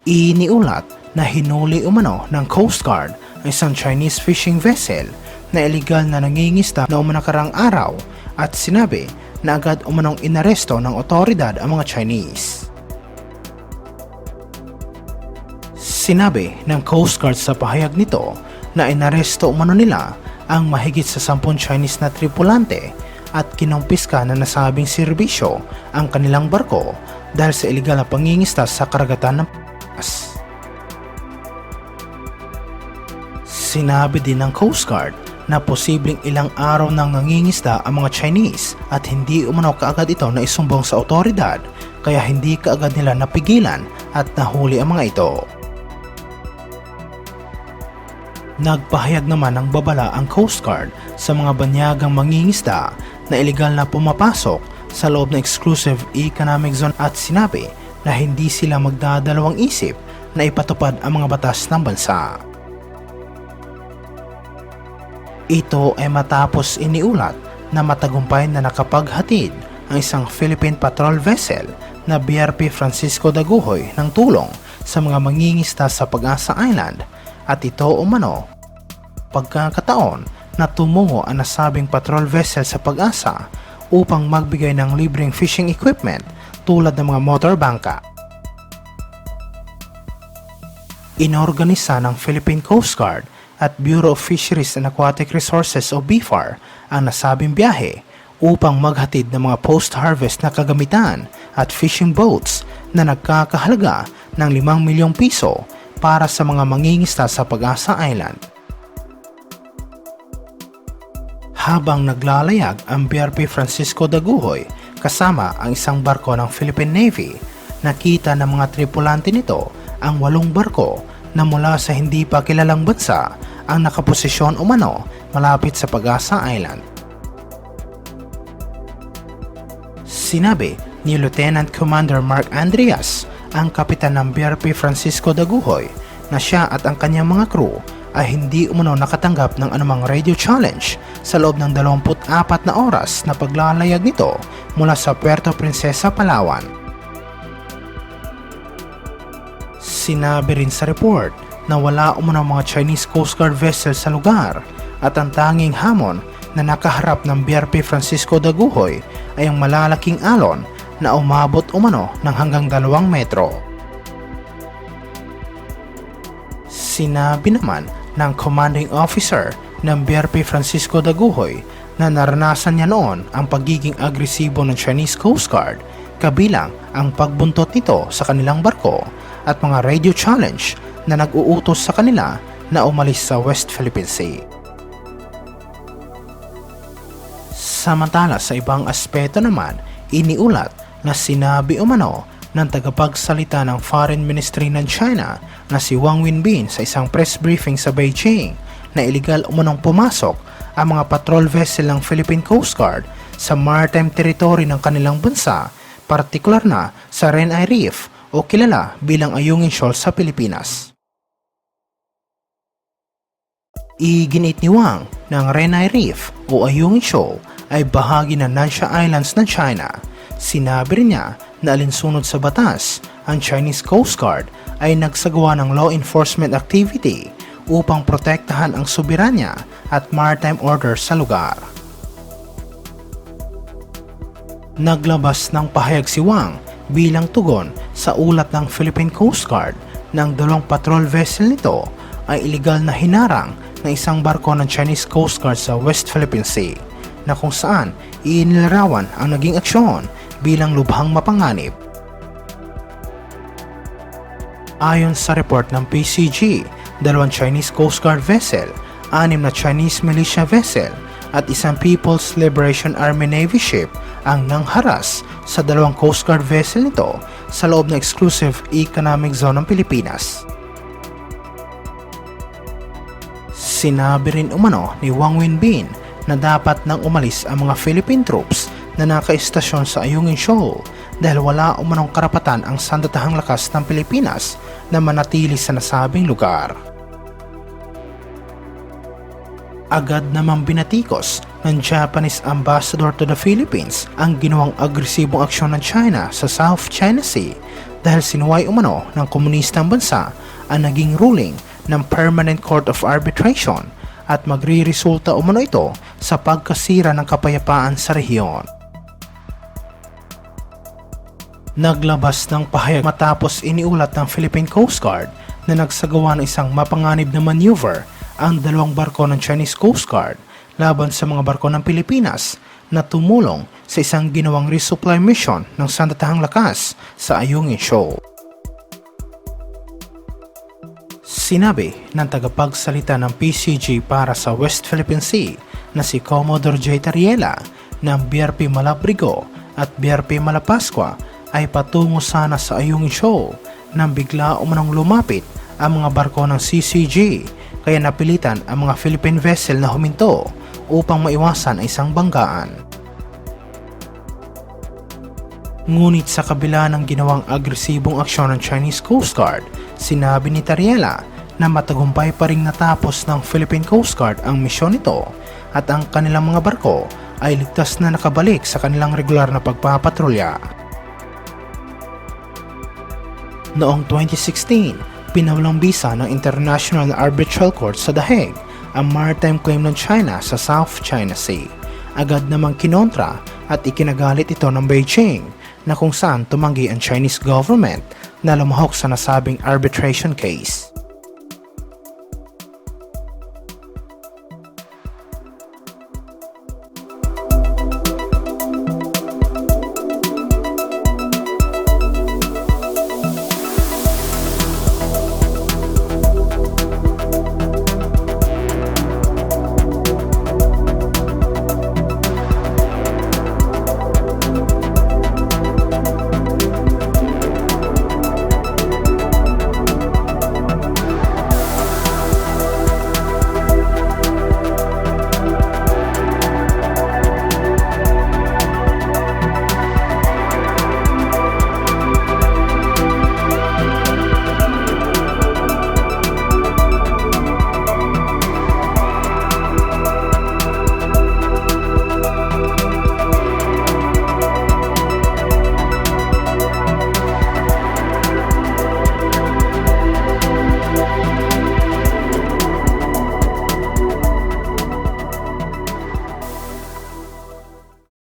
Iniulat na hinuli umano ng Coast Guard ang isang Chinese fishing vessel na iligal na nangingisda noong nakarang araw at sinabi na agad umanong inaresto ng otoridad ang mga Chinese. Sinabi ng Coast Guard sa pahayag nito na inaresto umano nila ang mahigit sa 10 Chinese na tripulante at kinumpiska na nasabing serbisyo ang kanilang barko dahil sa iligal na pangingisda sa karagatan ng Pilipinas. Sinabi din ng Coast Guard na posibleng ilang araw nang nangingisda ang mga Chinese at hindi umano kaagad ito na isumbong sa otoridad kaya hindi kaagad nila napigilan at nahuli ang mga ito. Nagpahayag naman ng babala ang Coast Guard sa mga banyagang mangingisda na iligal na pumapasok sa loob ng exclusive economic zone at sinabi na hindi sila magdadalawang isip na ipatupad ang mga batas ng bansa. Ito ay matapos iniulat na matagumpay na nakapaghatid ang isang Philippine patrol vessel na BRP Francisco Daguhoy ng tulong sa mga mangingisda sa Pag-asa Island at ito umano pagkakataon na tumungo ang nasabing patrol vessel sa Pag-asa upang magbigay ng libreng fishing equipment tulad ng mga motor bangka. Inorganisa ng Philippine Coast Guard at Bureau of Fisheries and Aquatic Resources o BFAR ang nasabing biyahe upang maghatid ng mga post-harvest na kagamitan at fishing boats na nagkakahalaga ng 5 milyong piso para sa mga mangingisda sa Pag-asa Island. Habang naglalayag ang BRP Francisco Daguhoy kasama ang isang barko ng Philippine Navy, nakita ng mga tripulante nito ang 8 barko na mula sa hindi pa kilalang bansa ang nakaposisyon umano malapit sa Pag-asa Island. Sinabi ni Lieutenant Commander Mark Andreas, ang kapitan ng BRP Francisco Daguhoy, na siya at ang kanyang mga crew ay hindi umano nakatanggap ng anumang radio challenge sa loob ng 24 na oras na paglalayag nito mula sa Puerto Princesa, Palawan. Sinabi rin sa report na wala umano mga Chinese Coast Guard vessels sa lugar at ang tanging hamon na nakaharap ng BRP Francisco Daguhoy ay ang malalaking alon na umabot umano ng hanggang 2 metro. Sinabi naman ng commanding officer ng BRP Francisco Daguhoy na naranasan niya noon ang pagiging agresibo ng Chinese Coast Guard kabilang ang pagbuntot nito sa kanilang barko at mga radio challenge na nag-uutos sa kanila na umalis sa West Philippine Sea. Samantala sa ibang aspeto naman, iniulat na sinabi umano ng tagapagsalita ng Foreign Ministry ng China na si Wang Wenbin sa isang press briefing sa Beijing na iligal umanong pumasok ang mga patrol vessel ng Philippine Coast Guard sa maritime territory ng kanilang bansa, partikular na sa Renai Reef o kilala bilang Ayungin Shoal sa Pilipinas. Iginit ni Wang ng Renai Reef o Ayungin Shoal ay bahagi ng Nansha Islands ng China. Sinabi rin niya na alinsunod sa batas, ang Chinese Coast Guard ay nagsagawa ng law enforcement activity upang protektahan ang soberanya at maritime order sa lugar. Naglabas ng pahayag si Wang bilang tugon sa ulat ng Philippine Coast Guard ng 2 patrol vessel nito ay iligal na hinarang ng isang barko ng Chinese Coast Guard sa West Philippine Sea na kung saan inilarawan ang naging aksyon bilang lubhang mapanganib. Ayon sa report ng PCG, 2 Chinese Coast Guard vessel, 6 na Chinese militia vessel at isang People's Liberation Army Navy ship ang nangharas sa 2 Coast Guard vessel nito sa loob ng exclusive economic zone ng Pilipinas. Sinabi rin umano ni Wang Wenbin na dapat nang umalis ang mga Philippine troops na nakaistasyon sa Ayungin Shoal dahil wala umanong karapatan ang sandatahang lakas ng Pilipinas na manatili sa nasabing lugar. Agad namang binatikos ng Japanese Ambassador to the Philippines ang ginawang agresibong aksyon ng China sa South China Sea dahil sinuway umano ng komunistang bansa ang naging ruling ng Permanent Court of Arbitration at magre-resulta umano ito sa pagkasira ng kapayapaan sa rehiyon. Naglabas ng pahayag matapos iniulat ng Philippine Coast Guard na nagsagawa ng isang mapanganib na maneuver ang dalawang barko ng Chinese Coast Guard laban sa mga barko ng Pilipinas na tumulong sa isang ginawang resupply mission ng sandatahang lakas sa Ayungin Shoal. Sinabi ng tagapagsalita ng PCG para sa West Philippine Sea na si Commodore J. Tariela ng BRP Malabrigo at BRP Malapascua ay patungo sana sa Ayungin Shoal nang bigla umanong lumapit ang mga barko ng CCG, kaya napilitan ang mga Philippine vessel na huminto upang maiwasan ang isang banggaan. Ngunit sa kabila ng ginawang agresibong aksyon ng Chinese Coast Guard, sinabi ni Tariela na matagumpay pa ring natapos ng Philippine Coast Guard ang misyon nito at ang kanilang mga barko ay ligtas na nakabalik sa kanilang regular na pagpapatrolya. Noong 2016, pinawalang bisa ng International Arbitral Court sa The Hague ang maritime claim ng China sa South China Sea. Agad namang kinontra at ikinagalit ito ng Beijing na kung saan tumanggi ang Chinese government na lumahok sa nasabing arbitration case.